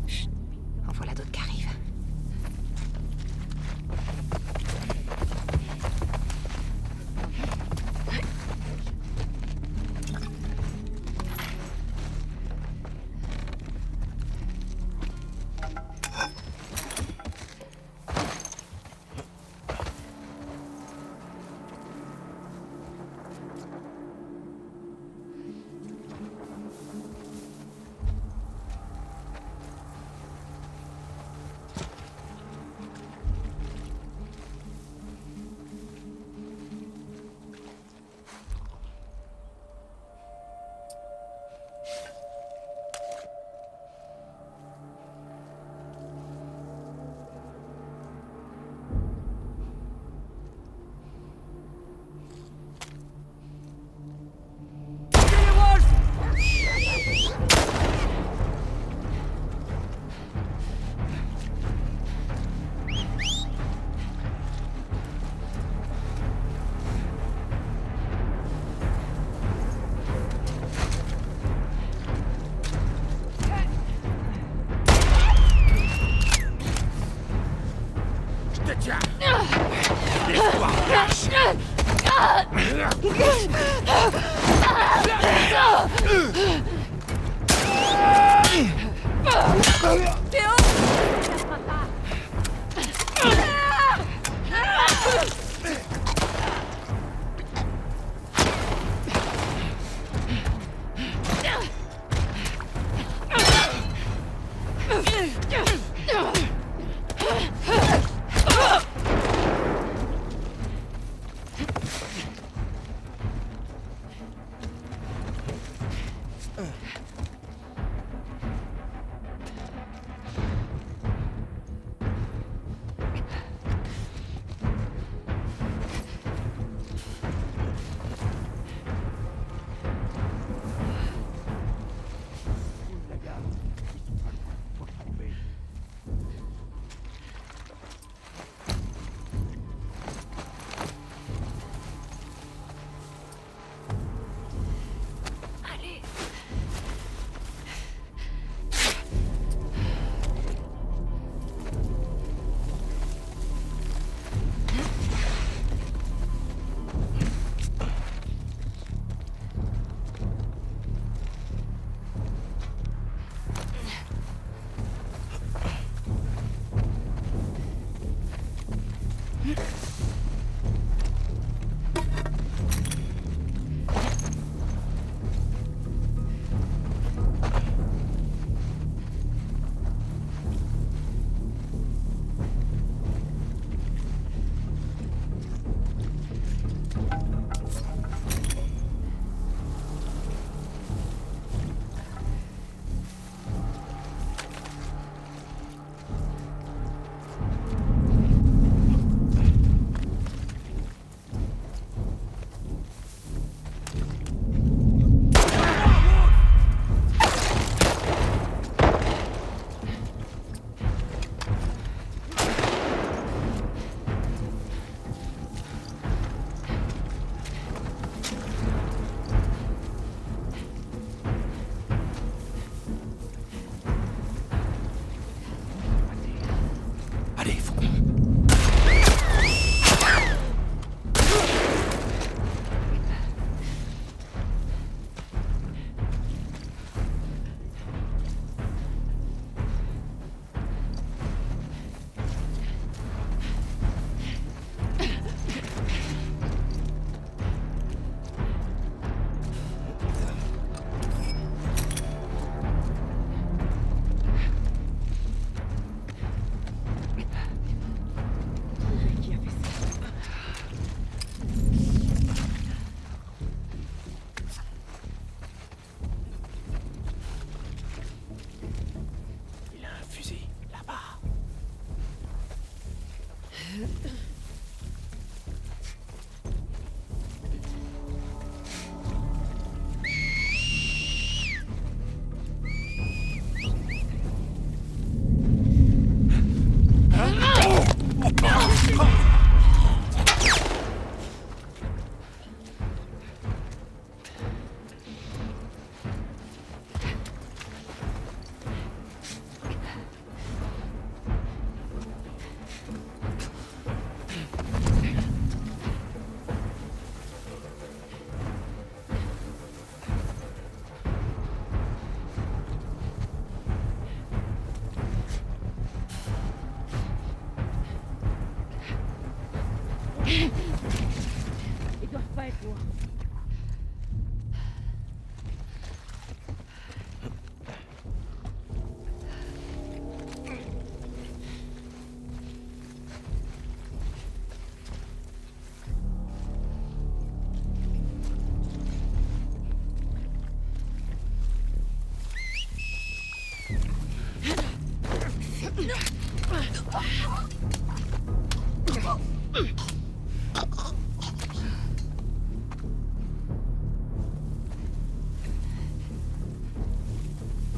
Chut. En voilà d'autres qui arrivent.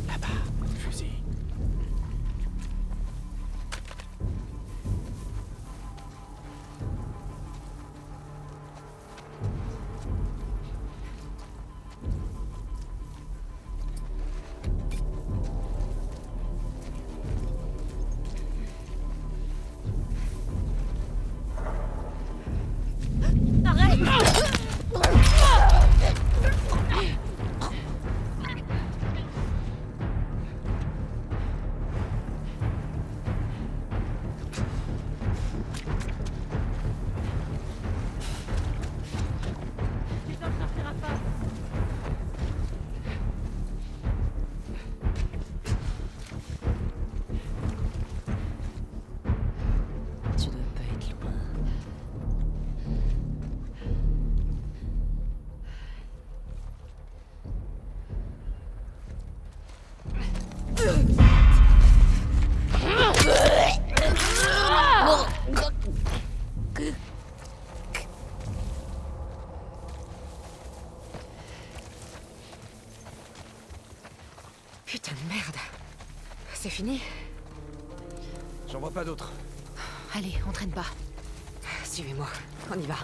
Là-bas, fusil. Tu dois pas être loin. Putain de merde. C'est fini? J'en vois pas d'autres. Allez, on traîne pas. Suivez-moi, on y va.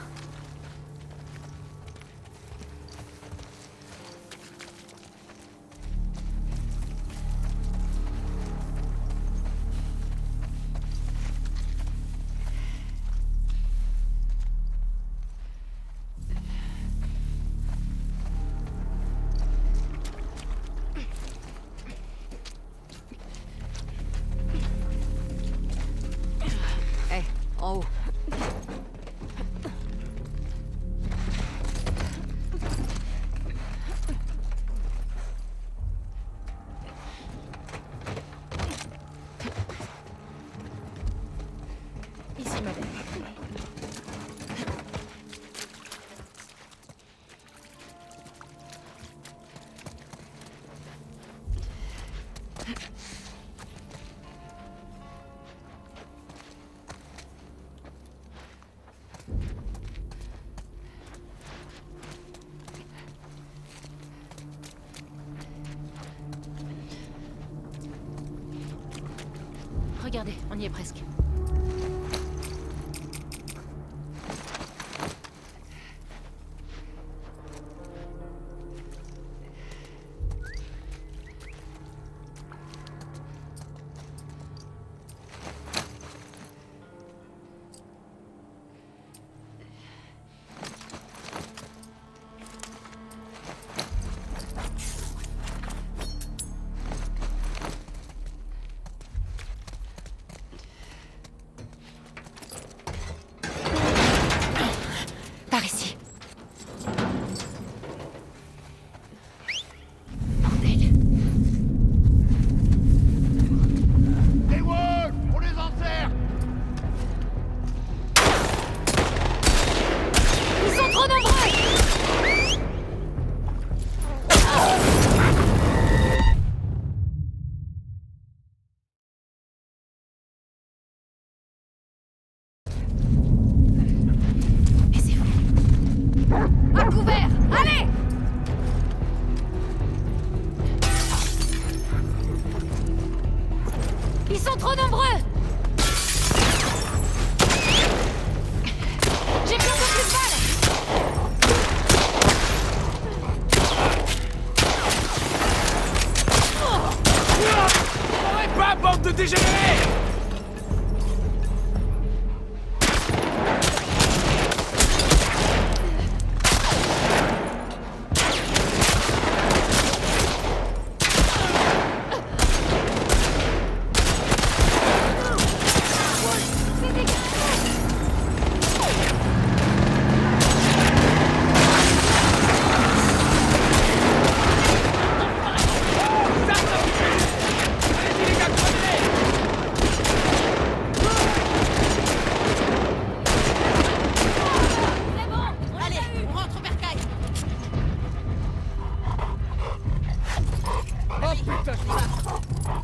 Hé, en haut. Ici, madame. Regardez, on y est presque. Par ici. Bordel. Hey Wolf, on les enserre! Ils sont trop nombreux! À couvert! Allez! Ils sont trop nombreux! J'ai besoin de plus de balles! Pas bande de dégénérés!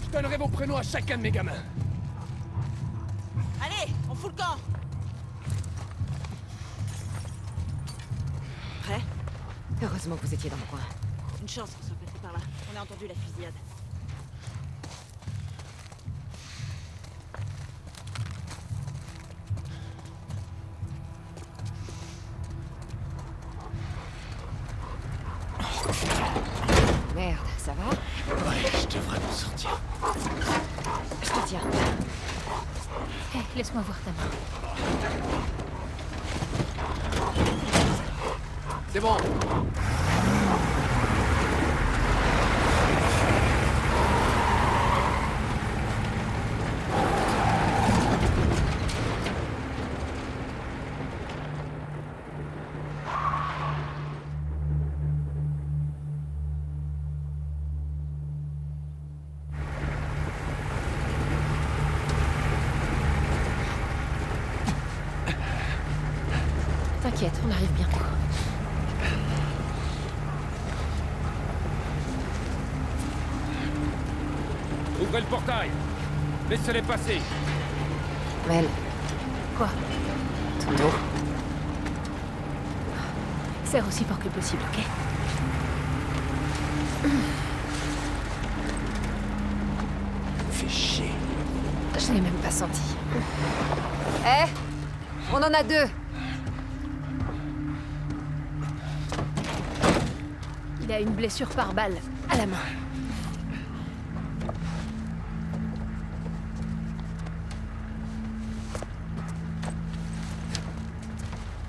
Je donnerai vos prénoms à chacun de mes gamins. Allez, on fout le camp. Heureusement que vous étiez dans le coin. Une chance qu'on soit passé par là. On a entendu la fusillade. Merde, ça va? Ouais, je devrais m'en sortir. Je te tiens. Hé, laisse-moi voir ta main. C'est bon. T'inquiète, on arrive bientôt. Ouvrez le portail. Laissez-les passer. Mel, Quoi? ton dos. Serre aussi fort que possible, ok? Fais chier. Je l'ai même pas senti. Eh, on en a deux. Il a une blessure par balle, à la main.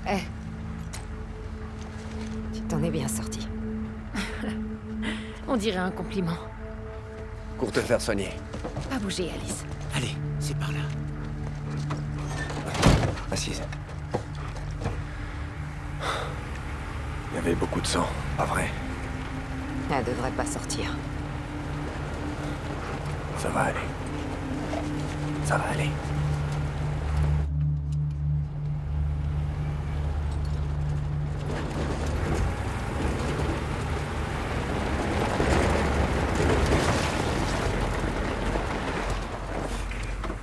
Eh. Tu t'en es bien sorti. On dirait un compliment. Pour te faire soigner. Pas bouger, Alice. Allez, c'est par là. Assise. Il y avait beaucoup de sang, pas vrai? Elle devrait pas sortir. Ça va aller. Ça va aller.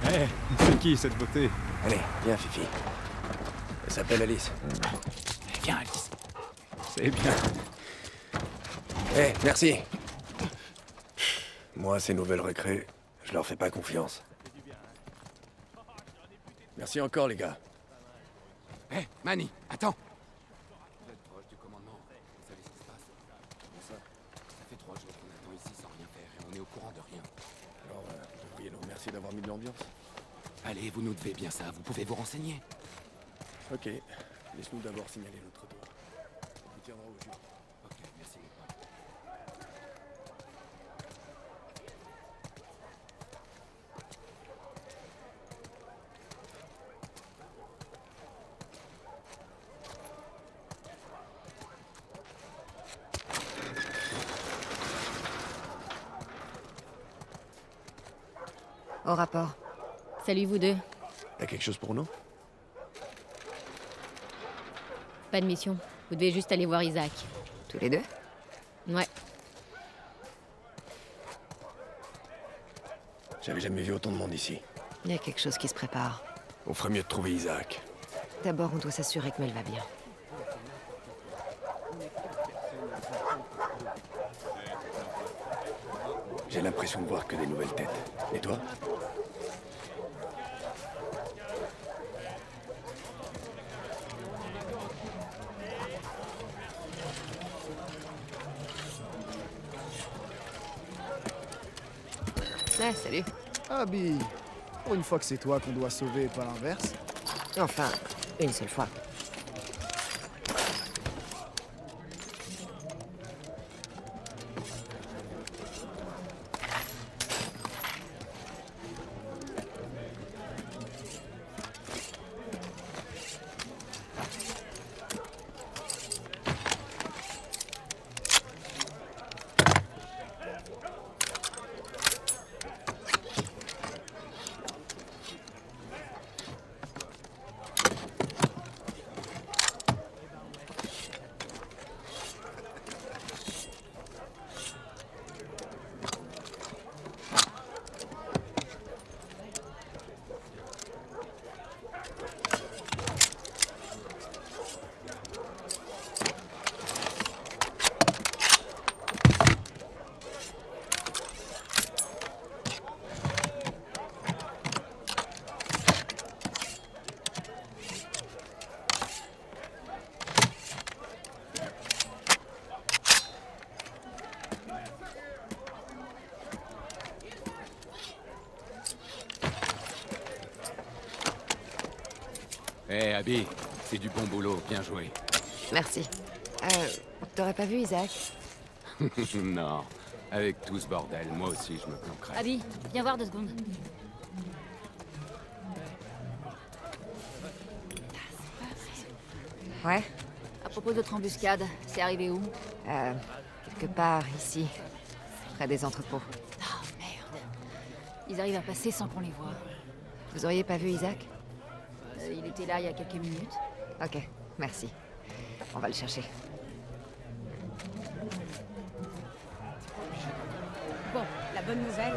Hé, c'est qui cette beauté? Allez, viens, Fifi. Elle s'appelle Alice. Viens, Alice. C'est bien. Eh, merci. Moi, ces nouvelles recrues, je leur fais pas confiance. Merci encore, les gars. Hé, Manny, attends. Vous êtes proche du commandement. Vous savez ce qui se passe. Comment ça? Ça fait 3 jours qu'on attend ici sans rien faire et on est au courant de rien. Alors, vous devriez nous remercier d'avoir mis de l'ambiance. Allez, vous nous devez bien ça. Vous pouvez vous renseigner. Ok. Laisse-nous d'abord signaler notre retour. On vous tiendra au jus. Ok, merci, mon pote. Au rapport. Salut vous deux. T'as quelque chose pour nous? Pas de mission. Vous devez juste aller voir Isaac. Tous les deux? Ouais. J'avais jamais vu autant de monde ici. Il y a quelque chose qui se prépare. On ferait mieux de trouver Isaac. D'abord, on doit s'assurer que Mel va bien. J'ai l'impression de voir que des nouvelles têtes. Et toi? Ouais, salut. Abby, pour une fois que c'est toi qu'on doit sauver et pas l'inverse. Enfin, une seule fois. Hé, Abby, c'est du bon boulot, bien joué. Merci. T'aurais pas vu Isaac? Non, avec tout ce bordel, moi aussi je me planquerais. Abby, viens voir 2 secondes. Ouais. À propos de votre embuscade, c'est arrivé où? Quelque part ici, près des entrepôts. Oh merde. Ils arrivent à passer sans qu'on les voie. Vous auriez pas vu Isaac? Il était là il y a quelques minutes. Ok, merci. On va le chercher. Bon, la bonne nouvelle,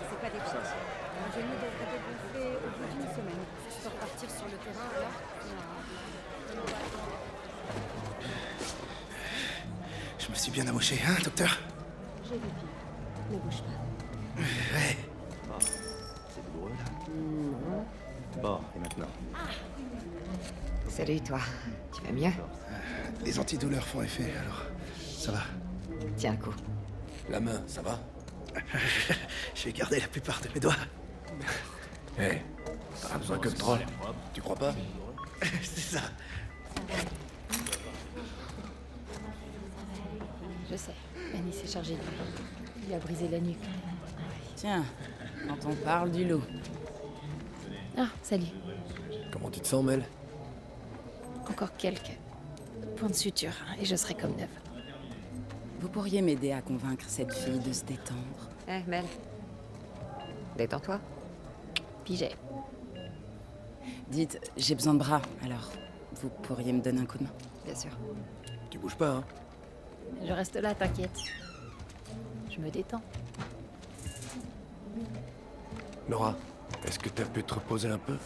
c'est pas des choses. Mon genou devrait être gonflé au bout d'une semaine. Tu peux repartir sur le terrain alors? Je me suis bien amoché, hein, docteur? J'ai vu pire. Ne bouge pas. Ouais. C'est douloureux là? Bon, et maintenant? Salut toi. Tu vas mieux? Les antidouleurs font effet, alors ça va. Tiens un coup. La main, ça va? J'ai gardé la plupart de mes doigts. Hé, t'as besoin que de troll. Tu crois pas? C'est ça. Je sais. Annie s'est chargée de lui. Il a brisé la nuque. Tiens, quand on parle du loup. Ah, salut. Comment tu te sens, Mel? Encore quelques points de suture et je serai comme neuve. Vous pourriez m'aider à convaincre cette fille de se détendre. Eh, Mel. Détends-toi. Pigé. Dites, j'ai besoin de bras, alors vous pourriez me donner un coup de main. Bien sûr. Tu bouges pas, hein? Je reste là, t'inquiète. Je me détends. Nora, est-ce que t'as pu te reposer un peu?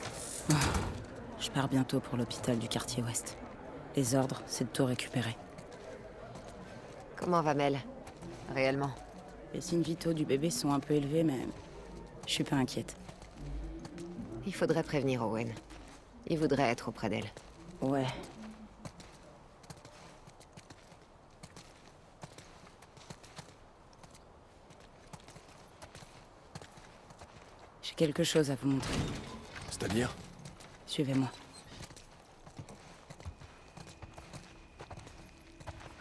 Je pars bientôt pour l'hôpital du quartier ouest. Les ordres, c'est de tout récupérer. Comment va Mel? Réellement? Les signes vitaux du bébé sont un peu élevés, mais je suis pas inquiète. Il faudrait prévenir Owen. Il voudrait être auprès d'elle. Ouais. J'ai quelque chose à vous montrer. C'est-à-dire? Suivez-moi.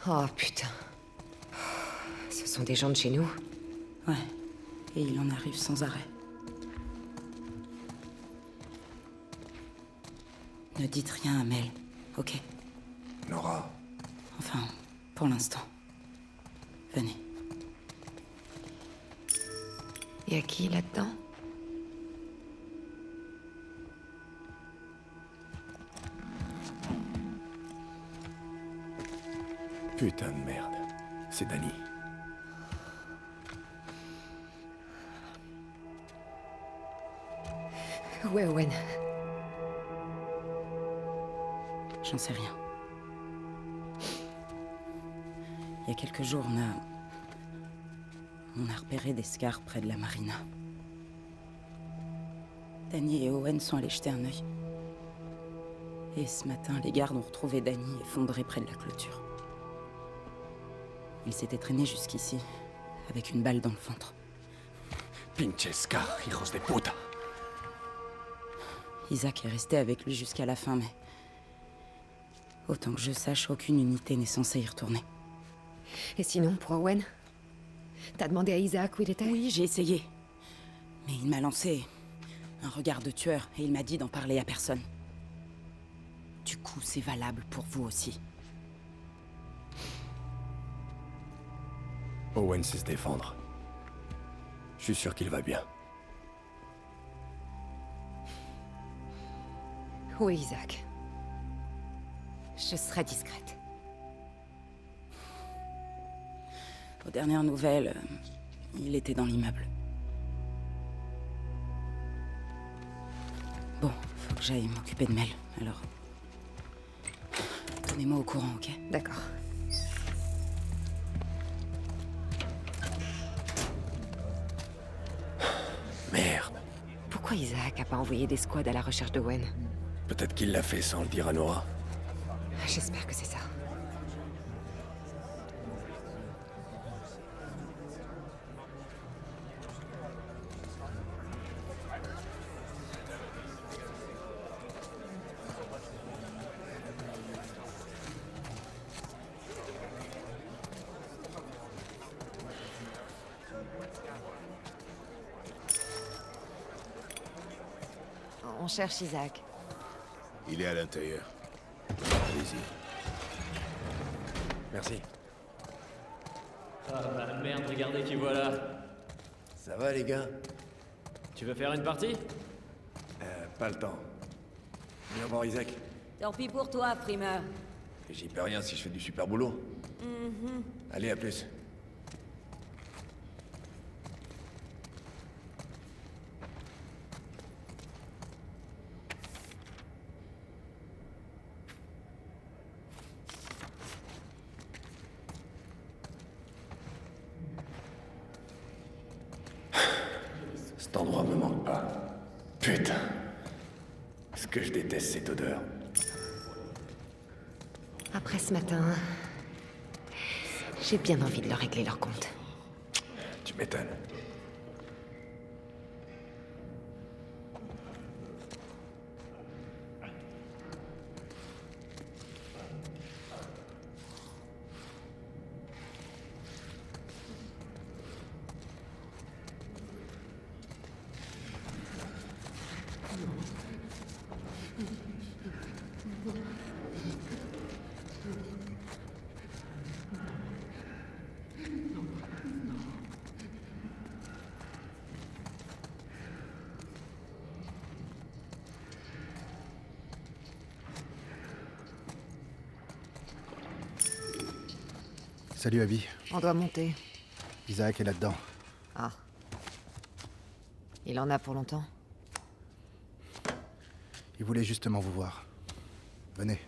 Oh putain. Ce sont des gens de chez nous? Ouais. Et il en arrive sans arrêt. Ne dites rien à Mel, ok? Nora. Enfin, pour l'instant. Venez. Y a qui là-dedans? Putain de merde. C'est Danny. Où est Owen? J'en sais rien. Il y a quelques jours, on a repéré des scars près de la marina. Danny et Owen sont allés jeter un œil. Et ce matin, les gardes ont retrouvé Danny effondré près de la clôture. Il s'était traîné jusqu'ici, avec une balle dans le ventre. Pinchesca, hijos de puta. Isaac est resté avec lui jusqu'à la fin, mais... autant que je sache, aucune unité n'est censée y retourner. Et sinon, pour Owen? T'as demandé à Isaac où il était? Oui, j'ai essayé. Mais il m'a lancé un regard de tueur et il m'a dit d'en parler à personne. Du coup, c'est valable pour vous aussi. Owen sait se défendre. Je suis sûr qu'il va bien. Oui, Isaac. Je serai discrète. Aux dernières nouvelles, il était dans l'immeuble. Bon, faut que j'aille m'occuper de Mel, alors... tenez-moi au courant, ok? D'accord. Merde. Pourquoi Isaac a pas envoyé des squads à la recherche d'Owen? Peut-être qu'il l'a fait sans le dire à Nora. J'espère que c'est ça. On cherche Isaac. Il est à l'intérieur. Allez-y. Merci. Ah bah merde, regardez qui voilà. Ça va, les gars? Tu veux faire une partie? Pas le temps. Viens voir Isaac. Tant pis pour toi, primeur. J'y peux rien si je fais du super boulot. Allez, à plus. Cet endroit me manque pas. Putain. Ce que je déteste cette odeur. Après ce matin, j'ai bien envie de leur régler leur compte. Tu m'étonnes. Salut, Abby. On doit monter. Isaac est là-dedans. Ah. Il en a pour longtemps? Il voulait justement vous voir. Venez.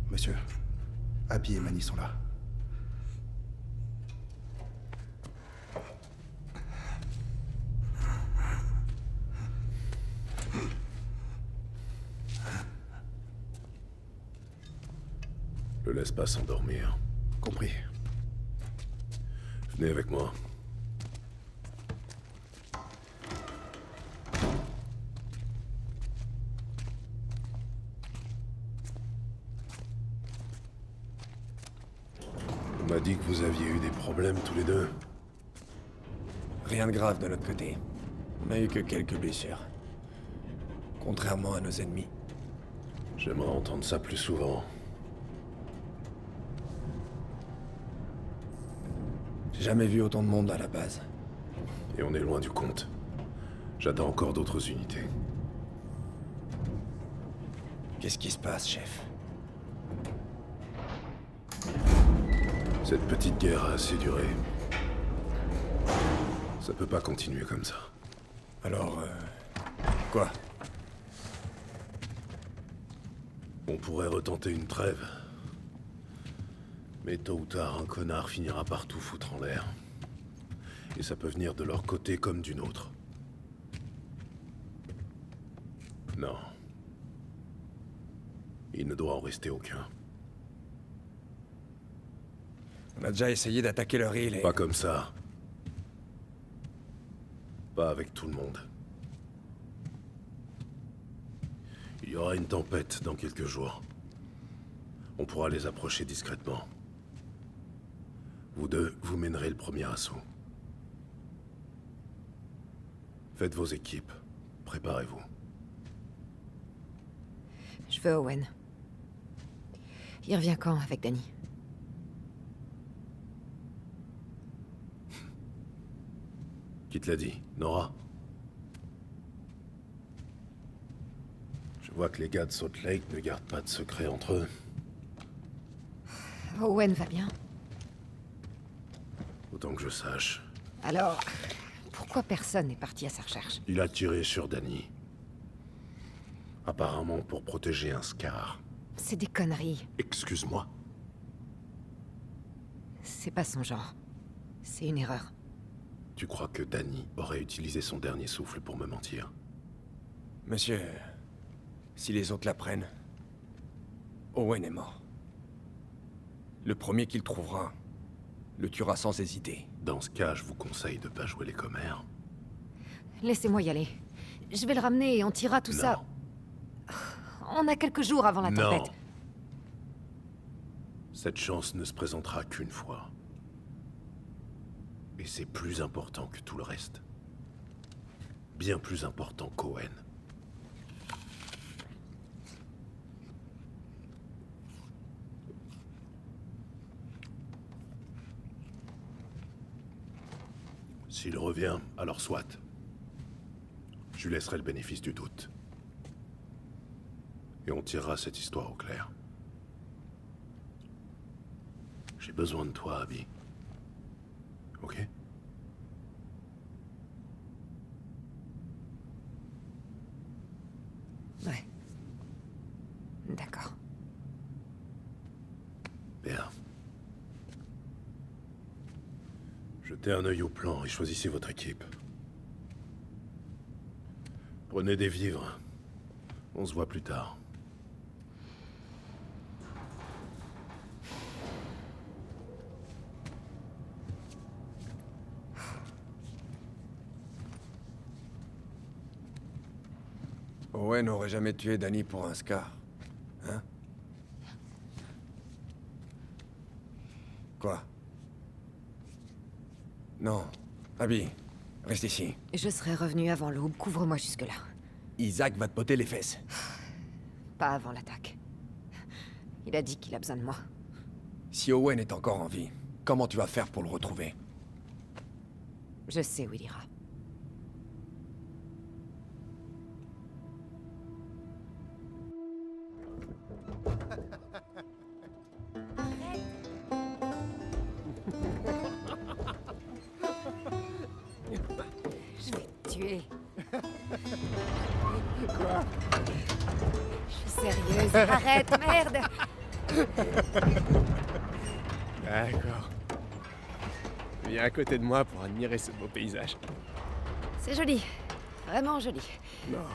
Monsieur, Abby et Manny sont là. Le laisse pas s'endormir. Compris. Venez avec moi. On m'a dit que vous aviez eu des problèmes tous les deux. Rien de grave de notre côté. On a eu que quelques blessures. Contrairement à nos ennemis. J'aimerais entendre ça plus souvent. J'ai jamais vu autant de monde à la base. Et on est loin du compte. J'attends encore d'autres unités. Qu'est-ce qui se passe, chef? Cette petite guerre a assez duré. Ça peut pas continuer comme ça. Alors, quoi? On pourrait retenter une trêve. Mais tôt ou tard, un connard finira par tout foutre en l'air. Et ça peut venir de leur côté comme d'une autre. Non. Il ne doit en rester aucun. On a déjà essayé d'attaquer leur île et... Pas comme ça. Pas avec tout le monde. Il y aura une tempête dans quelques jours. On pourra les approcher discrètement. Vous deux, vous mènerez le premier assaut. Faites vos équipes. Préparez-vous. Je veux Owen. Il revient quand avec Danny? Qui te l'a dit, Nora? Je vois que les gars de Salt Lake ne gardent pas de secret entre eux. Owen va bien. Autant que je sache. Alors, pourquoi personne n'est parti à sa recherche? Il a tiré sur Danny. Apparemment pour protéger un Scar. C'est des conneries. Excuse-moi. C'est pas son genre. C'est une erreur. Tu crois que Danny aurait utilisé son dernier souffle pour me mentir? Monsieur, si les autres l'apprennent, Owen est mort. Le premier qu'il trouvera le tuera sans hésiter. Dans ce cas, je vous conseille de pas jouer les commères. Laissez-moi y aller. Je vais le ramener et on tirera tout Non. ça. On a quelques jours avant la Non. tempête. Cette chance ne se présentera qu'une fois. Et c'est plus important que tout le reste. Bien plus important qu'Owen. S'il revient, alors soit. Je lui laisserai le bénéfice du doute. Et on tirera cette histoire au clair. J'ai besoin de toi, Abby. Ok? Ouais. D'accord. Bien. Jetez un œil au plan et choisissez votre équipe. Prenez des vivres. On se voit plus tard. Owen n'aurait jamais tué Danny pour un scar. Hein? Quoi? Non. Abby, reste ici. Je serai revenu avant l'aube. Couvre-moi jusque-là. Isaac va te botter les fesses. Pas avant l'attaque. Il a dit qu'il a besoin de moi. Si Owen est encore en vie, comment tu vas faire pour le retrouver? Je sais où il ira. Je vais te tuer. Quoi? Je suis sérieuse. Arrête, merde. D'accord. Viens à côté de moi pour admirer ce beau paysage. C'est joli. Vraiment joli. Non.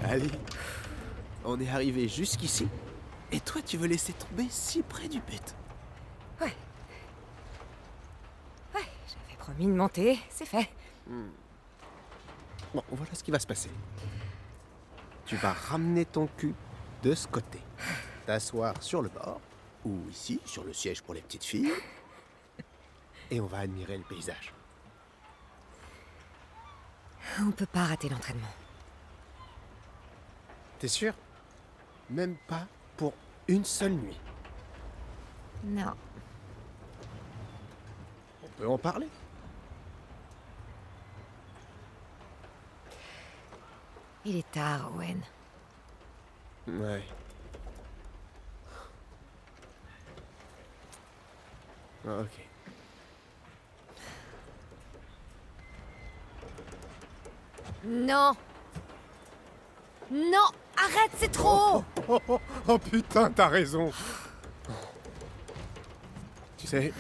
Allez. On est arrivé jusqu'ici. Et toi, tu veux laisser tomber si près du but. Ouais, j'avais promis de monter. C'est fait. Bon, voilà ce qui va se passer. Tu vas ramener ton cul de ce côté. T'asseoir sur le bord, ou ici, sur le siège pour les petites filles. Et on va admirer le paysage. On peut pas rater l'entraînement. T'es sûr? Même pas pour une seule nuit. Non. On peut en parler. Il est tard, Owen. Ouais. Ok. Non. Non. Arrête, c'est trop. Oh putain, t'as raison. Tu sais,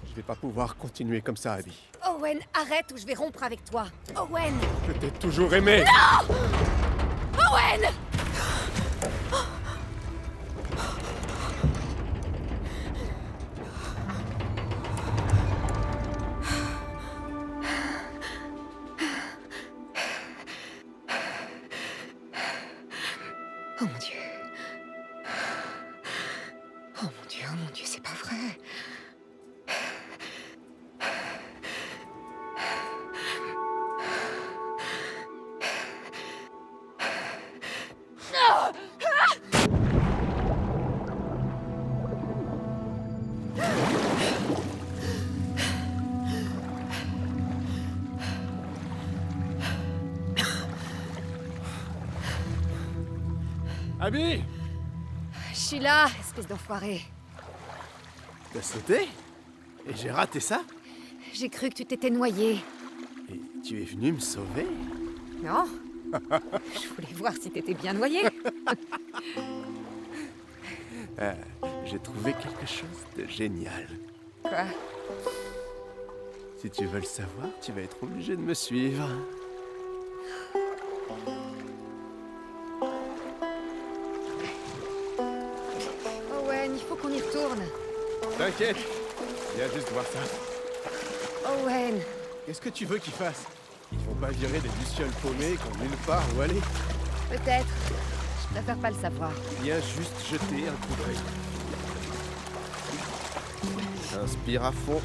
je vais pas pouvoir continuer comme ça, Abby. Owen, arrête ou je vais rompre avec toi. Owen. Je t'ai toujours aimé. Owen. Oh mon Dieu. Oh mon Dieu, c'est pas vrai. Abby! Sheila, espèce d'enfoiré. T'as sauté? Et j'ai raté ça? J'ai cru que tu t'étais noyé. Et tu es venu me sauver? Non? Je voulais voir si t'étais bien noyé. J'ai trouvé quelque chose de génial. Quoi? Si tu veux le savoir, tu vas être obligé de me suivre. Owen, il faut qu'on y retourne. T'inquiète, viens juste voir ça. Owen. Qu'est-ce que tu veux qu'il fasse? Ils vont pas virer des lucioles paumées qui ont nulle part où aller. Peut-être. Je préfère pas le savoir. Viens juste jeter un coup d'œil. Inspire à fond.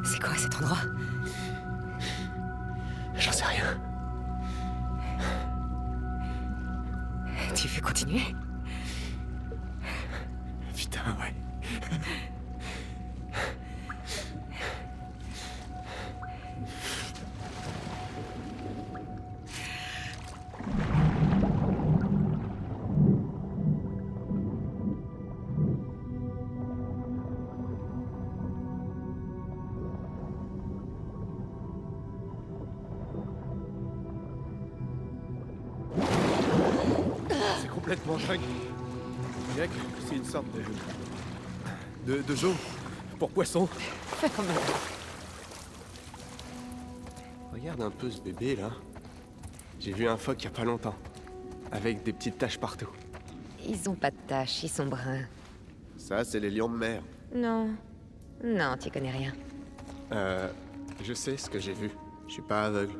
C'est quoi cet endroit? J'en sais rien. Tu veux continuer? Putain, ouais. C'est complètement dingue. On dirait que c'est une sorte de zoo pour poissons. Fais comme ça. Regarde un peu ce bébé là. J'ai vu un phoque il y a pas longtemps. Avec des petites taches partout. Ils ont pas de taches, ils sont bruns. Ça, c'est les lions de mer. Non. Non, t'y connais rien. Je sais ce que j'ai vu. Je suis pas aveugle.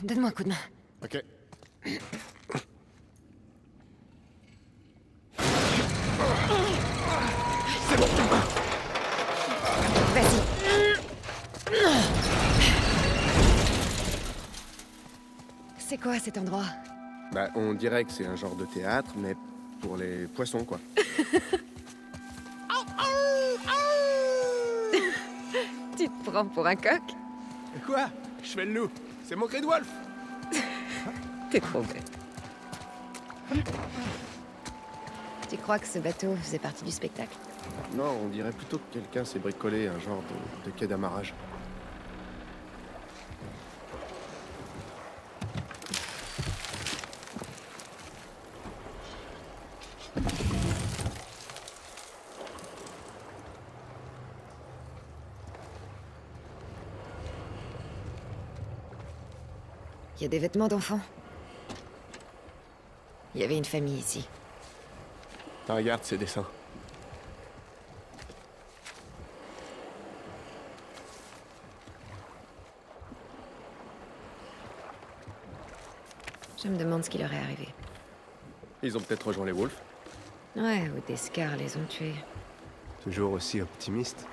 Donne-moi un coup de main. Ok. Vas-y. C'est quoi cet endroit? Bah, on dirait que c'est un genre de théâtre, mais pour les poissons, quoi. Tu te prends pour un coq? Quoi? Je fais le loup. C'est mon cri de Wolf. T'es trop bête. Tu crois que ce bateau faisait partie du spectacle? Non, on dirait plutôt que quelqu'un s'est bricolé un genre de quai d'amarrage. Il y a des vêtements d'enfants. Il y avait une famille ici. Regarde ces dessins. Je me demande ce qui leur est arrivé. Ils ont peut-être rejoint les Wolves. Ouais, ou des scars les ont tués. Toujours aussi optimiste.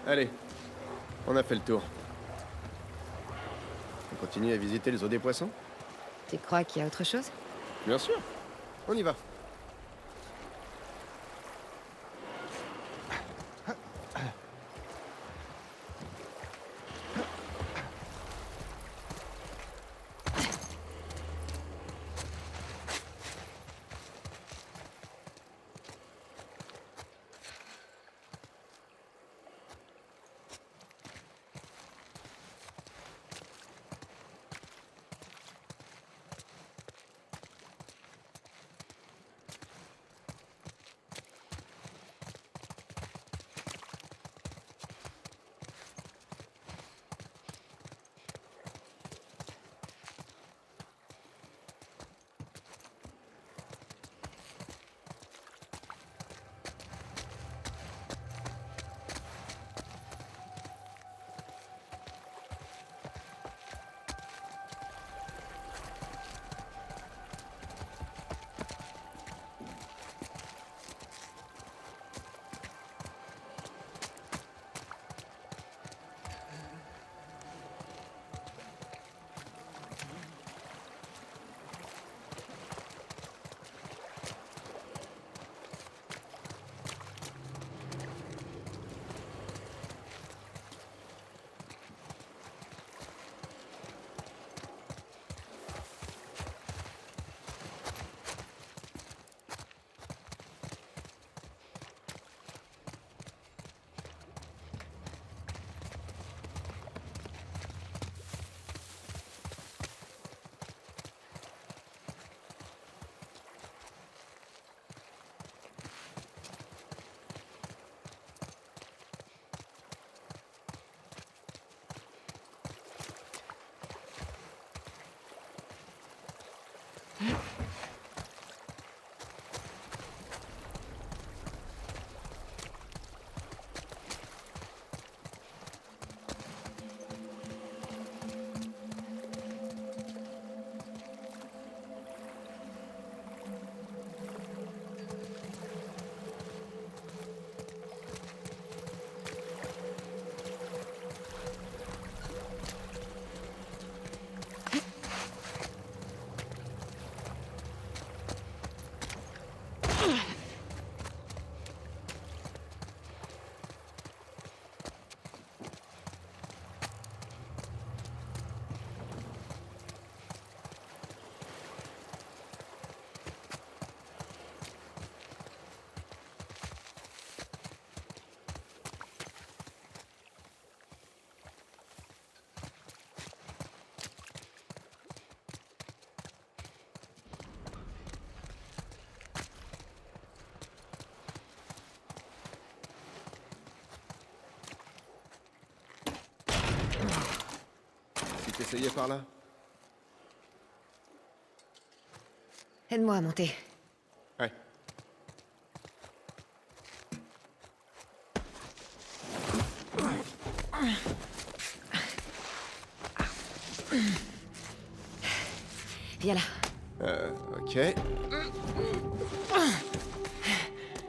Allez, on a fait le tour. On continue à visiter les eaux des poissons? Tu crois qu'il y a autre chose? Bien sûr. On y va. Tu t'essayais par là? Aide-moi à monter. Ouais. Viens là. Ok.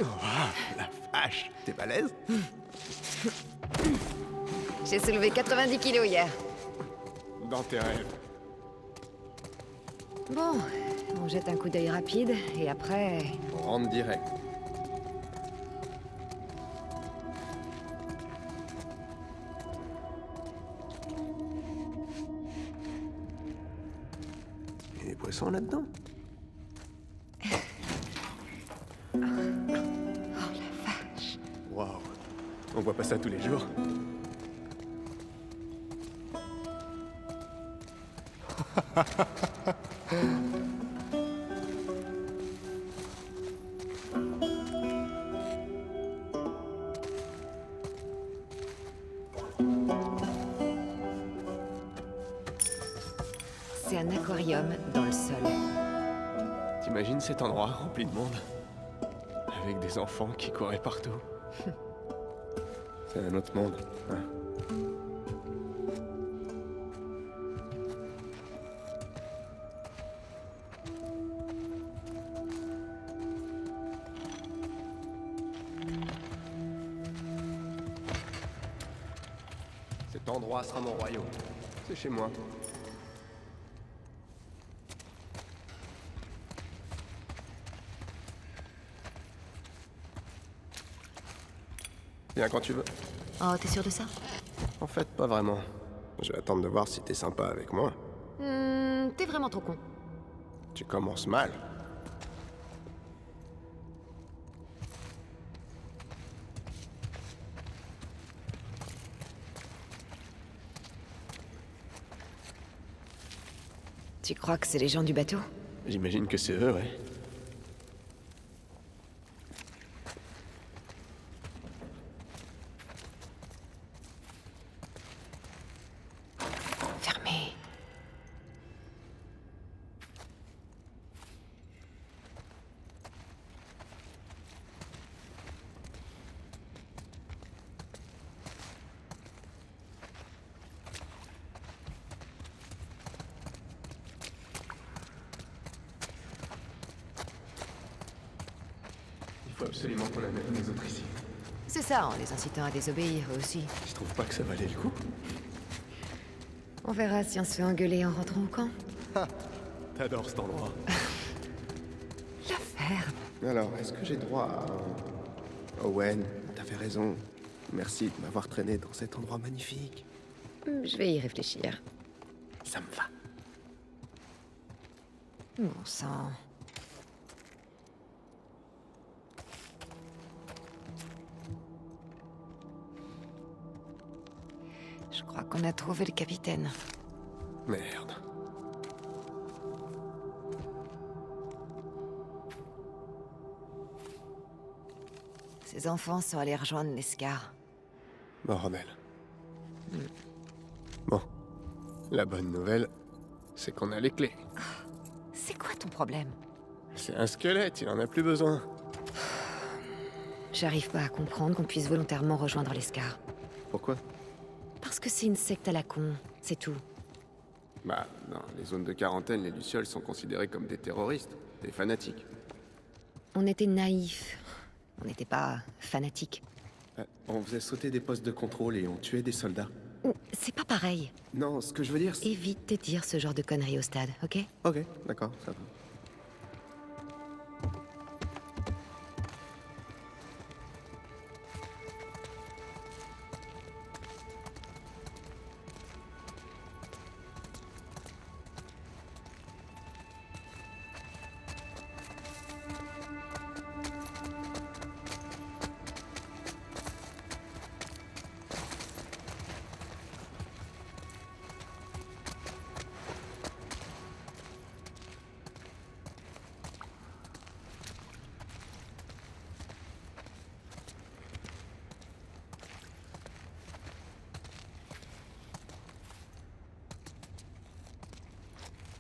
Oh, la vache, t'es balèze? J'ai soulevé 90 kilos hier. Dans tes rêves. Bon, on jette un coup d'œil rapide, et après... On rentre direct. Il y a des poissons là-dedans? Oh la vache. Waouh. On voit pas ça tous les jours. C'est un aquarium dans le sol. T'imagines cet endroit rempli de monde? Avec des enfants qui couraient partout. C'est un autre monde, hein. Cet endroit sera mon royaume. C'est chez moi. Viens quand tu veux. Oh, t'es sûr de ça? En fait, pas vraiment. Je vais attendre de voir si t'es sympa avec moi. T'es vraiment trop con. Tu commences mal. Tu crois que c'est les gens du bateau? J'imagine que c'est eux, ouais. Fermé. Il faut absolument qu'on amène les autres ici. C'est ça, en les incitant à désobéir, eux aussi. Je trouve pas que ça valait le coup. On verra si on se fait engueuler en rentrant au camp. T'adores cet endroit. La ferme. Alors, est-ce que j'ai droit à... Owen, t'avais raison. Merci de m'avoir traîné dans cet endroit magnifique. Je vais y réfléchir. Ça me va. Bon sang. Je crois qu'on a trouvé le capitaine. Merde. Ses enfants sont allés rejoindre l'Escar. Bordel. Bon. La bonne nouvelle, c'est qu'on a les clés. C'est quoi ton problème? C'est un squelette, il en a plus besoin. J'arrive pas à comprendre qu'on puisse volontairement rejoindre l'Escar. Pourquoi? Parce que c'est une secte à la con, c'est tout. Bah, dans les zones de quarantaine, les Lucioles sont considérés comme des terroristes, des fanatiques. On était naïfs. On n'était pas fanatiques. On faisait sauter des postes de contrôle et on tuait des soldats. C'est pas pareil. Non, ce que je veux dire, c'est... Évite de dire ce genre de conneries au stade, ok? Ok, d'accord, ça va.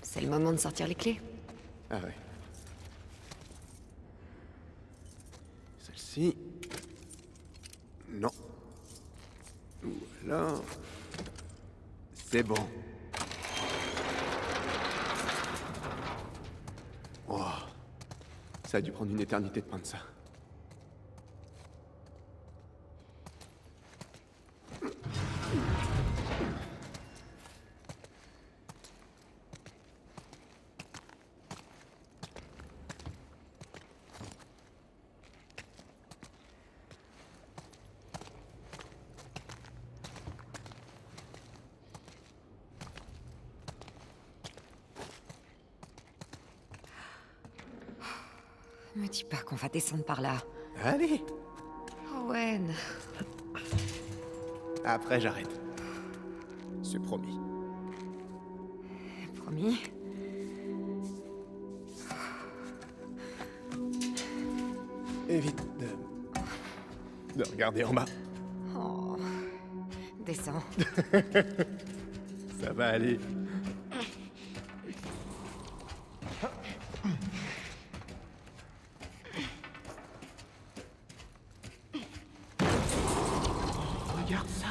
C'est le moment de sortir les clés. Ah ouais. Celle-ci... Non. Ou alors... C'est bon. Oh. Ça a dû prendre une éternité de peindre ça. Me dis pas qu'on va descendre par là. Allez. Owen. Après, j'arrête. C'est promis. Promis. Évite de regarder en bas. Oh. Descends. Ça va aller. Regarde ça.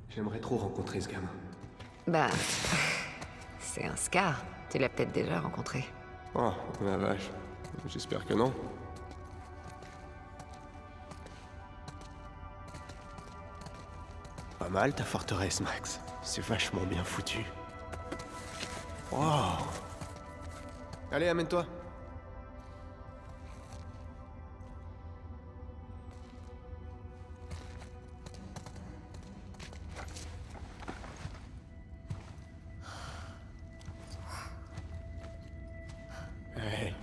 J'aimerais trop rencontrer ce gamin. Bah... C'est un Scar. Tu l'as peut-être déjà rencontré. Oh, la vache. J'espère que non. Pas mal ta forteresse, Max. C'est vachement bien foutu. Wow. Allez, amène-toi. Hey.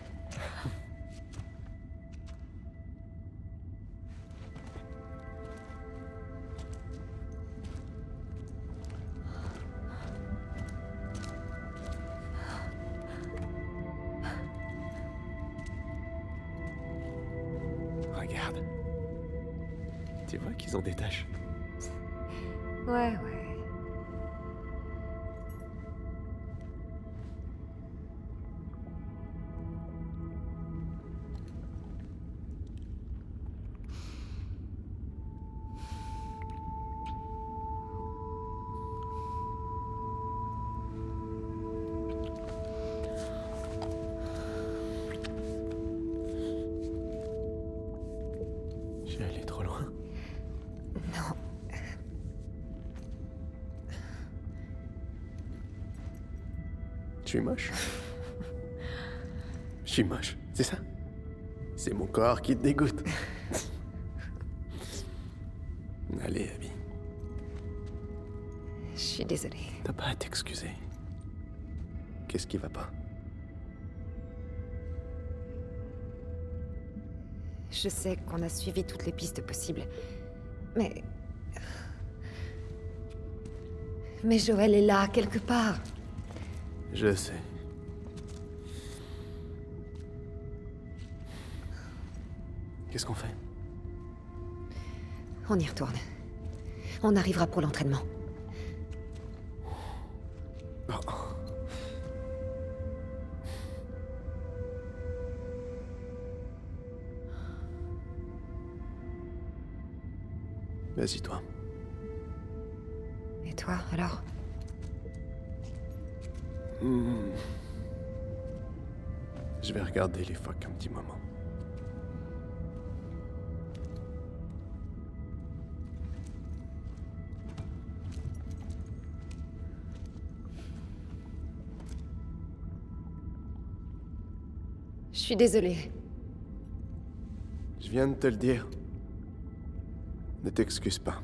Regarde. Tu vois qu'ils ont des taches. Ouais. J'ai allé trop loin. Non. Je suis moche. Je suis moche, c'est ça? C'est mon corps qui te dégoûte. Allez, Abby. Je suis désolée. T'as pas à t'excuser. Qu'est-ce qui va pas? Je sais qu'on a suivi toutes les pistes possibles. Mais... Mais Joël est là, quelque part. Je sais. Qu'est-ce qu'on fait? On y retourne. On arrivera pour l'entraînement. Oh. Vas-y, toi. Et toi, alors? Je vais regarder les phoques un petit moment. Je suis désolée. Je viens de te le dire. Ne t'excuse pas.